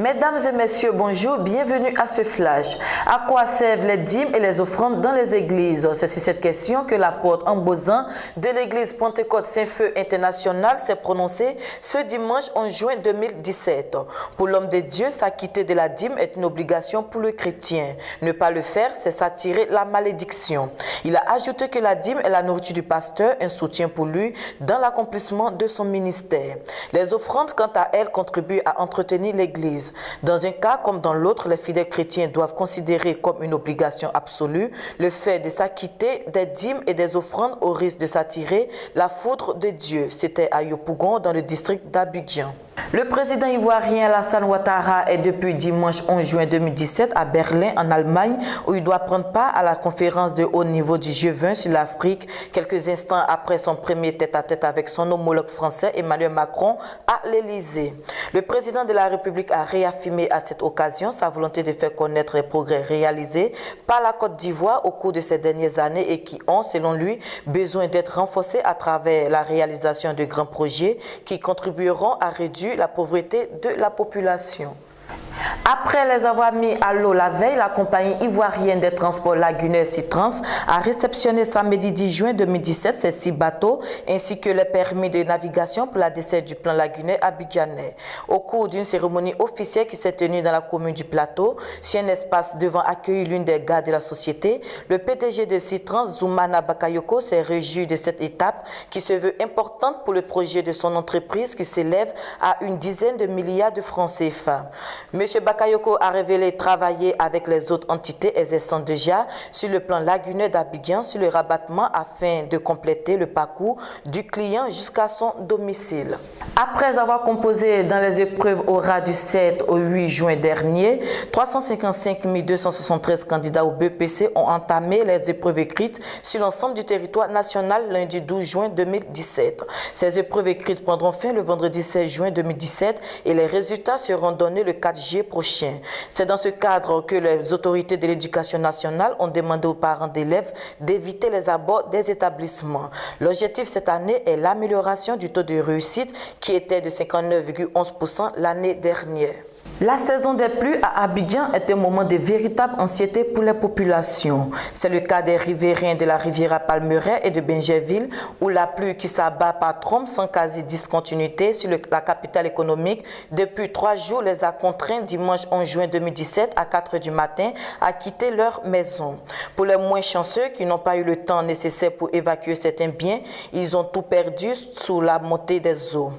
Mesdames et messieurs, bonjour, bienvenue à ce flash. À quoi servent les dîmes et les offrandes dans les églises? C'est sur cette question que l'apôtre Ambozan de l'église Pentecôte Saint-Feu International s'est prononcé ce dimanche 11 juin 2017. Pour l'homme de Dieu, s'acquitter de la dîme est une obligation pour le chrétien. Ne pas le faire, c'est s'attirer la malédiction. Il a ajouté que la dîme est la nourriture du pasteur, un soutien pour lui dans l'accomplissement de son ministère. Les offrandes, quant à elles, contribuent à entretenir l'église. Dans un cas comme dans l'autre, les fidèles chrétiens doivent considérer comme une obligation absolue le fait de s'acquitter des dîmes et des offrandes au risque de s'attirer la foudre de Dieu. C'était à Yopougon, dans le district d'Abidjan. Le président ivoirien Alassane Ouattara est depuis dimanche 11 juin 2017 à Berlin, en Allemagne, où il doit prendre part à la conférence de haut niveau du G20 sur l'Afrique, quelques instants après son premier tête-à-tête avec son homologue français Emmanuel Macron à l'Élysée. Le président de la République a réaffirmé à cette occasion sa volonté de faire connaître les progrès réalisés par la Côte d'Ivoire au cours de ces dernières années et qui ont, selon lui, besoin d'être renforcés à travers la réalisation de grands projets qui contribueront à réduire la pauvreté de la population. Après les avoir mis à l'eau la veille, la compagnie ivoirienne des transports lagunaires Citrans a réceptionné samedi 10 juin 2017 ses 6 bateaux ainsi que les permis de navigation pour la desserte du plan lagunaire abidjanais. Au cours d'une cérémonie officielle qui s'est tenue dans la commune du Plateau, sur un espace devant accueillir l'une des gares de la société, le PDG de Citrans, Zoumana Bakayoko, s'est réjoui de cette étape qui se veut importante pour le projet de son entreprise qui s'élève à une dizaine de milliards de francs CFA. Monsieur Bakayoko a révélé travailler avec les autres entités exerçant déjà sur le plan lagunaire d'Abidjan sur le rabattement afin de compléter le parcours du client jusqu'à son domicile. Après avoir composé dans les épreuves orales du 7 au 8 juin dernier, 355 273 candidats au BPC ont entamé les épreuves écrites sur l'ensemble du territoire national lundi 12 juin 2017. Ces épreuves écrites prendront fin le vendredi 16 juin 2017 et les résultats seront donnés le 4 juillet prochain. C'est dans ce cadre que les autorités de l'éducation nationale ont demandé aux parents d'élèves d'éviter les abords des établissements. L'objectif cette année est l'amélioration du taux de réussite qui était de 59,11% l'année dernière. La saison des pluies à Abidjan est un moment de véritable anxiété pour les populations. C'est le cas des riverains de la Riviera Palmeraie et de Benjerville où la pluie qui s'abat par trombe sans quasi-discontinuité sur la capitale économique depuis 3 jours les a contraints dimanche 11 juin 2017 à 4 h du matin à quitter leur maison. Pour les moins chanceux qui n'ont pas eu le temps nécessaire pour évacuer certains biens, ils ont tout perdu sous la montée des eaux.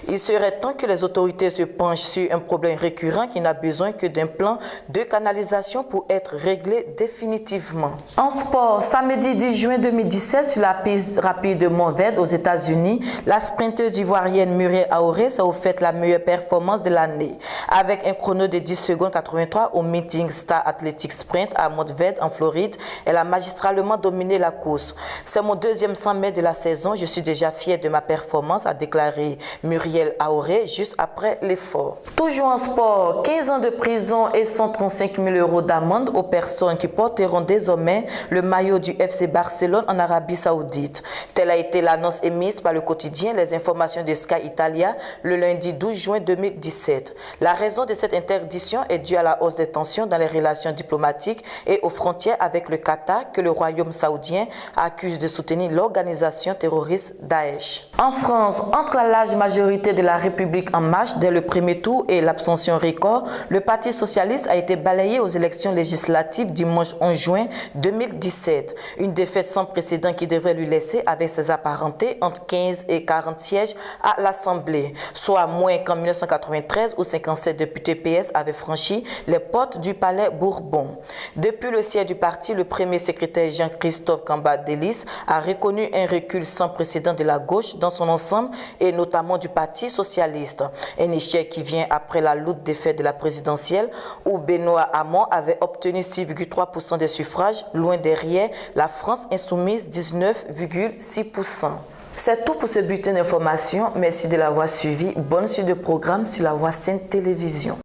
Il serait temps que les autorités se penchent sur un problème récurrent qui n'a besoin que d'un plan de canalisation pour être réglé définitivement. En sport, samedi 10 juin 2017, sur la piste rapide de Montverde aux États-Unis, la sprinteuse ivoirienne Muriel Aoré s'est offerte la meilleure performance de l'année. Avec un chrono de 10 secondes 83 au Meeting Star Athletic Sprint à Monteverde en Floride, elle a magistralement dominé la course. C'est mon deuxième 100 mètres de la saison. Je suis déjà fière de ma performance, a déclaré Muriel Aoré juste après l'effort. Toujours en sport, 15 ans de prison et 135 000 € d'amende aux personnes qui porteront désormais le maillot du FC Barcelone en Arabie Saoudite. Telle a été l'annonce émise par le quotidien Les Informations de Sky Italia le lundi 12 juin 2017. La raison de cette interdiction est due à la hausse des tensions dans les relations diplomatiques et aux frontières avec le Qatar que le royaume saoudien accuse de soutenir l'organisation terroriste Daesh. En France, entre la large majorité de la République en marche dès le premier tour et l'abstention record, le Parti socialiste a été balayé aux élections législatives dimanche 11 juin 2017. Une défaite sans précédent qui devrait lui laisser avec ses apparentés entre 15 et 40 sièges à l'Assemblée, soit moins qu'en 1993 où 57 députés PS avaient franchi les portes du palais Bourbon. Depuis le siège du parti, le premier secrétaire Jean-Christophe Cambadélis a reconnu un recul sans précédent de la gauche dans son ensemble et notamment du Parti socialiste. Un échec qui vient après la lourde défaite de la présidentielle où Benoît Hamon avait obtenu 6,3% des suffrages, loin derrière la France insoumise 19,6%. C'est tout pour ce bulletin d'information. Merci de l'avoir suivi. Bonne suite de programme sur la Voix Sainte Télévision.